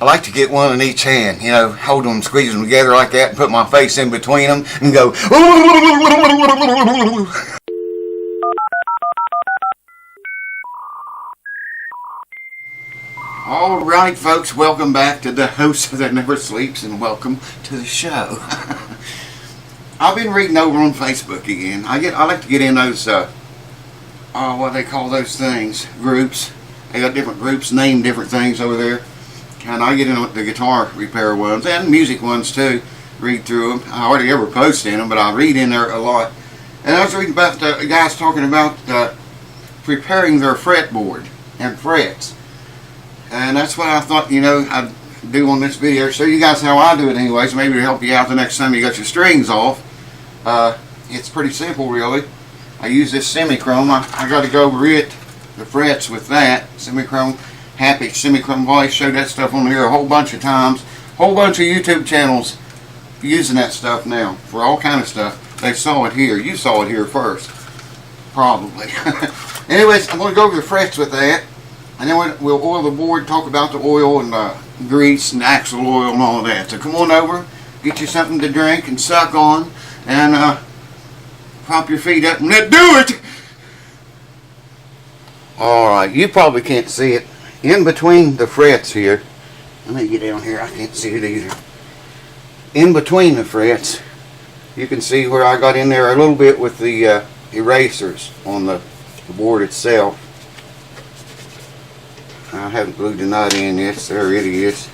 I like to get one in each hand, you know, hold them, squeeze them together like that, and put my face in between them and go. All right, folks, welcome back to the host that never sleeps, and welcome to the show. I've been reading over on Facebook again. I like to get in those what they call those things, groups. They got different groups, name different things over there. And I get in the guitar repair ones and music ones too. Read through them. I hardly ever post in them, but I read in there a lot. And I was reading about the guys talking about preparing their fretboard and frets. And that's what I thought, you know, I'd do on this video. Show you guys how I do it anyways. Maybe to help you out the next time you got your strings off. It's pretty simple, really. I use this semi-chrome. I got to go over it, the frets with that semi-chrome. Happy semi-chrome. I've always showed that stuff on here a whole bunch of times. Whole bunch of YouTube channels using that stuff now for all kind of stuff. They saw it here. You saw it here first, probably. Anyways, I'm going to go over the frets with that, and then we'll oil the board. Talk about the oil and grease and axle oil and all of that. So come on over, get you something to drink and suck on, and prop your feet up and let's do it. All right, you probably can't see it. In between the frets here, let me get down here, I can't see it either. In between the frets, you can see where I got in there a little bit with the erasers on the board itself. I haven't glued the nut in yet, so there it is.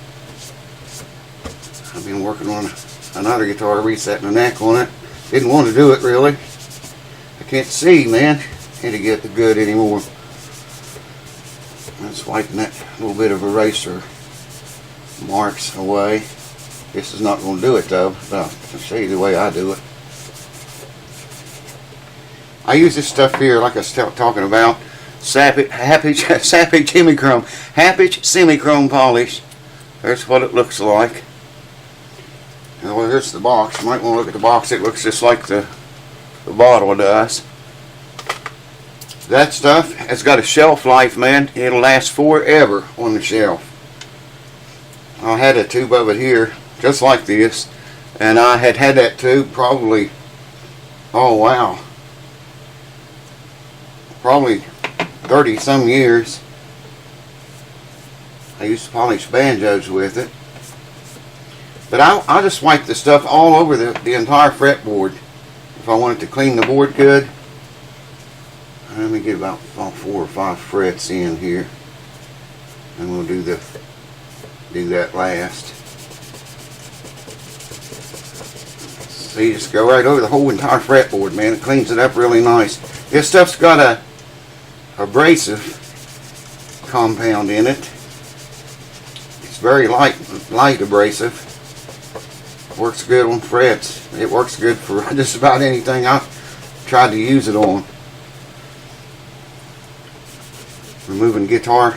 I've been working on another guitar, resetting the neck on it. Didn't want to do it really. I can't see, man. Can't get the good anymore. Just wiping that little bit of eraser marks away. This is not going to do it though, but I'll show you the way I do it. I use this stuff here, like I was talking about, Happage semi-chrome polish. There's what it looks like. And well, here's the box. You might want to look at the box. It looks just like the bottle does. That stuff has got a shelf life, man. It'll last forever on the shelf. I had a tube of it here, just like this, and I had that tube probably, oh wow, probably 30 some years. I used to polish banjos with it. But I just wipe the stuff all over the entire fretboard if I wanted to clean the board good. Let me get about 4 or 5 frets in here, and we'll do that last. So you just go right over the whole entire fretboard, man. It cleans it up really nice. This stuff's got a abrasive compound in it. It's very light abrasive. Works good on frets. It works good for just about anything I've tried to use it on. Removing guitar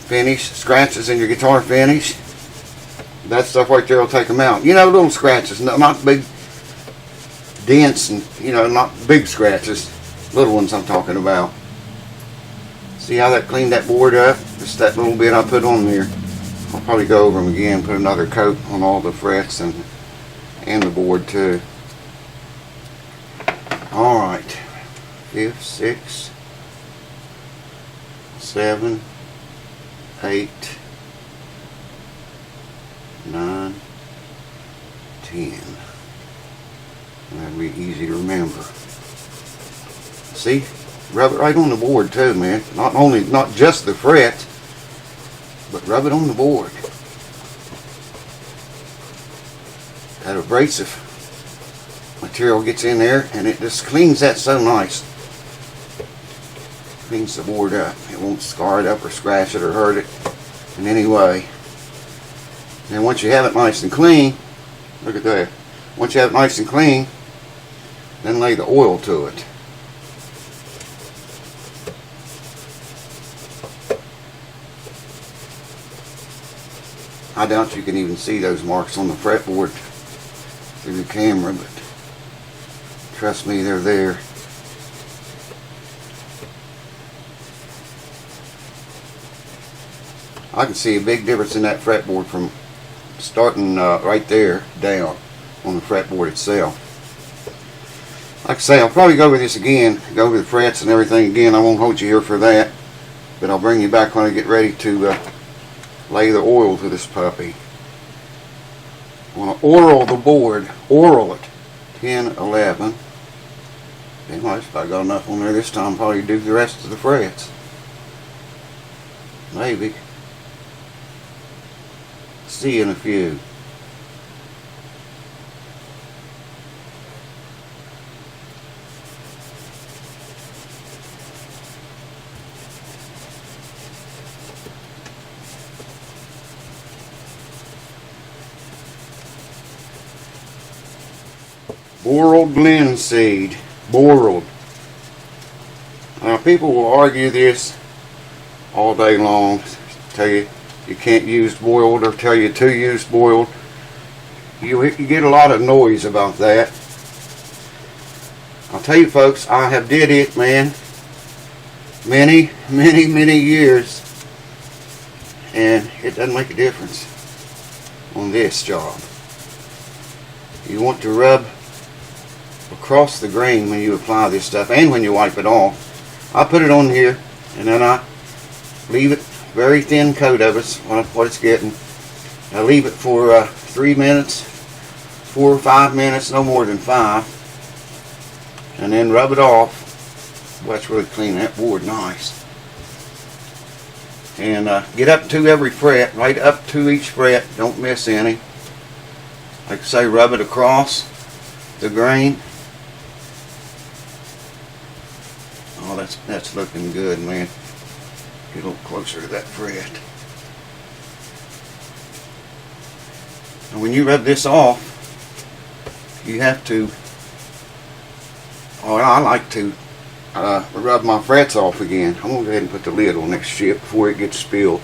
finish, scratches in your guitar finish. That stuff right there will take them out. You know, little scratches, not big dents, and you know, not big scratches. Little ones I'm talking about. See how that cleaned that board up? Just that little bit I put on there. I'll probably go over them again, put another coat on all the frets and the board too. All right, 5, 6, 7, 8, 9, 10. That'll be easy to remember. See, rub it right on the board too, man. Not just the fret, but rub it on the board. That abrasive material gets in there, and it just cleans that so nice. Cleans the board up. It won't scar it up or scratch it or hurt it in any way. And once you have it nice and clean, look at that. Once you have it nice and clean, then lay the oil to it. I doubt you can even see those marks on the fretboard through the camera, but trust me, they're there. I can see a big difference in that fretboard from starting right there down on the fretboard itself. Like I say, I'll probably go over this again, go over the frets and everything again. I won't hold you here for that, but I'll bring you back when I get ready to lay the oil to this puppy. I want to oil the board, oil it, 10, 11. Anyway, if I got enough on there this time, probably do the rest of the frets. Maybe. See you in a few. Boiled linseed. Boiled. Now people will argue this all day long. Tell you you can't use boiled, or tell you to use boiled. You get a lot of noise about that. I'll tell you folks, I have did it, man, many years, and it doesn't make a difference on this job. You want to rub across the grain when you apply this stuff and when you wipe it off. I put it on here and then I leave it, very thin coat of it's what it's getting. I leave it for 3 minutes, 4 or 5 minutes, no more than 5, and then rub it off. Boy, that's really clean that board nice. And get up to every fret, right up to each fret, don't miss any. Like I say, rub it across the grain. Oh, that's looking good, man. Get a little closer to that fret. And when you rub this off, you have to, I like to rub my frets off again. I'm going to go ahead and put the lid on next ship before it gets spilled.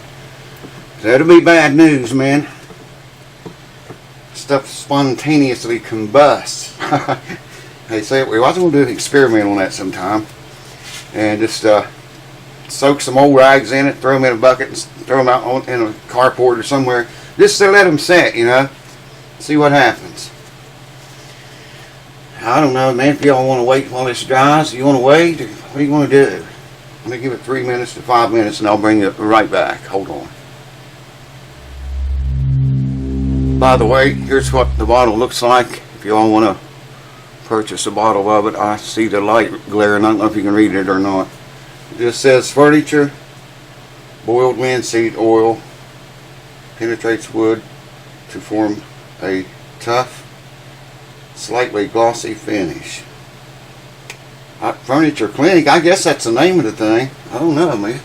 That'll be bad news, man. Stuff spontaneously combusts. They say, well, I was going to do an experiment on that sometime. And just soak some old rags in it, throw them in a bucket, and throw them out in a carport or somewhere, just to let them set, you know, see what happens. I don't know, man, if y'all want to wait while this dries, you want to wait, or what do you want to do? Let me give it 3 minutes to 5 minutes, and I'll bring it right back. Hold on. By the way, here's what the bottle looks like. If y'all want to purchase a bottle of it, I see the light glaring. I don't know if you can read it or not. It just says furniture, boiled linseed oil, penetrates wood to form a tough, slightly glossy finish. Furniture Clinic, I guess that's the name of the thing. I don't know, man.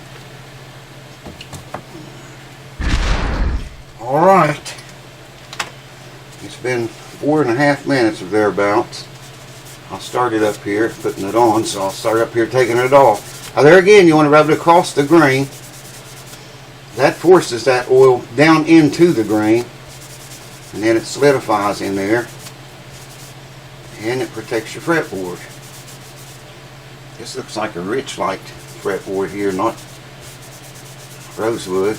Alright. It's been 4.5 minutes or thereabouts. I'll start it up here, putting it on, so I'll start up here taking it off. Now there again, you want to rub it across the grain. That forces that oil down into the grain, and then it solidifies in there, and it protects your fretboard. This looks like a rich light fretboard here, not rosewood.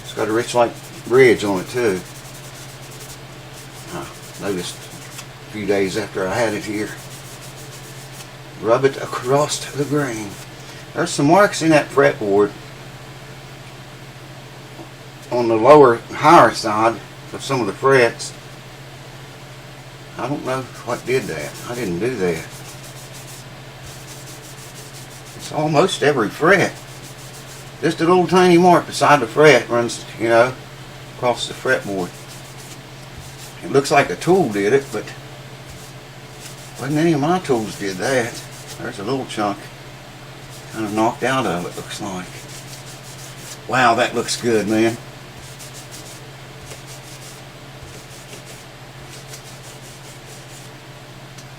It's got a rich light bridge on it too. I noticed a few days after I had it here. Rub it across the grain. There's some marks in that fretboard on the lower, higher side of some of the frets. I don't know what did that. I didn't do that. It's almost every fret. Just a little tiny mark beside the fret runs, you know, across the fretboard. It looks like a tool did it, but wasn't any of my tools did that. There's a little chunk kind of knocked out of it, looks like. Wow, that looks good, man.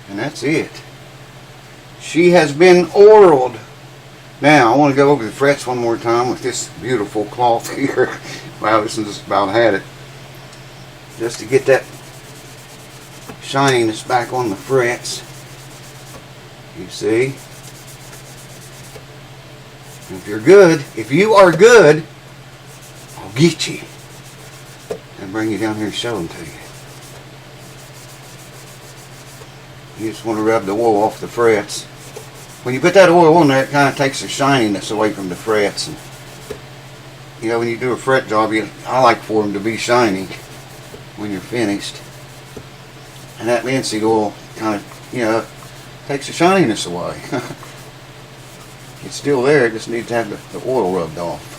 And that's it. She has been oiled. Now, I want to go over the frets one more time with this beautiful cloth here. Wow, this is about had it. Just to get that shininess back on the frets. You see? If you're good, if you are good, get you. And bring you down here and show them to you. You just want to rub the oil off the frets. When you put that oil on there, it kind of takes the shininess away from the frets. And, you know, when you do a fret job, I like for them to be shiny when you're finished. And that linseed oil kind of, you know, takes the shininess away. It's still there, it just needs to have the oil rubbed off.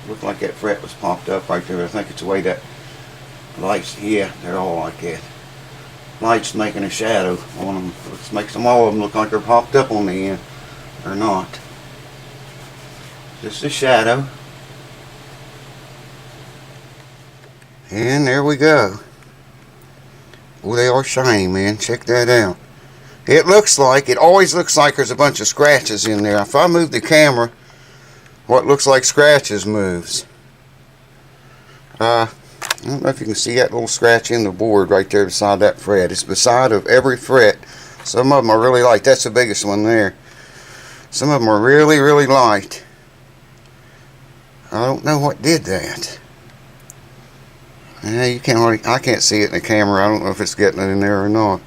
Looked like that fret was popped up right there. I think it's the way that lights, yeah, they're all like that. Light's making a shadow on them. It makes them all of them look like they're popped up on the end. They're not. Just a shadow. And there we go. Oh, they are shiny, man. Check that out. It always looks like there's a bunch of scratches in there. If I move the camera, what looks like scratches moves. I don't know if you can see that little scratch in the board right there beside that fret. It's beside of every fret. Some of them are really light. That's the biggest one there. Some of them are really, really light. I don't know what did that. Yeah, I can't see it in the camera. I don't know if it's getting it in there or not.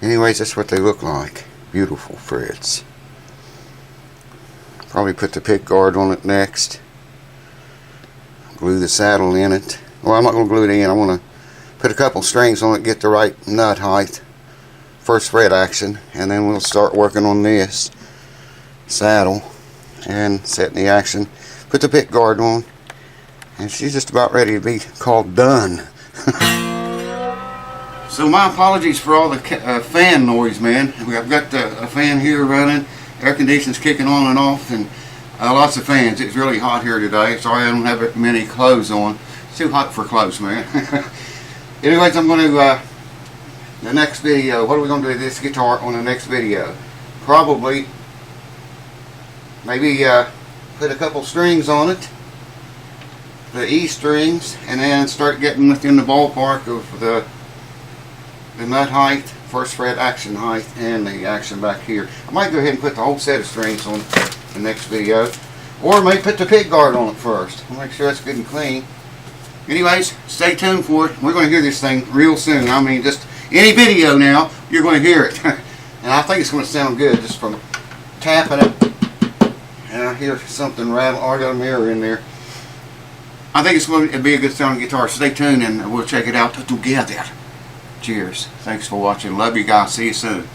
Anyways, that's what they look like. Beautiful frets. Probably put the pick guard on it next. Glue the saddle in it. Well, I'm not going to glue it in. I want to put a couple strings on it, get the right nut height. First fret action. And then we'll start working on this saddle and setting the action. Put the pick guard on. And she's just about ready to be called done. So my apologies for all the fan noise, man. I've got a fan here running. Air conditioning's kicking on and off, and lots of fans. It's really hot here today. Sorry I don't have many clothes on. It's too hot for clothes, man. Anyways, I'm going to, the next video, what are we going to do with this guitar on the next video? Probably, maybe put a couple strings on it, the E strings, and then start getting within the ballpark of the nut height, first fret action height, and the action back here. I might go ahead and put the whole set of strings on the next video, or I may put the pick guard on it first. I'll make sure it's good and clean. Anyways, stay tuned for it. We're going to hear this thing real soon. I mean, just any video now, you're going to hear it. And I think it's going to sound good just from tapping it. And I hear something rattle. Oh, I got a mirror in there. I think it's going to be a good sounding guitar. Stay tuned and we'll check it out together. Cheers. Thanks for watching. Love you guys. See you soon.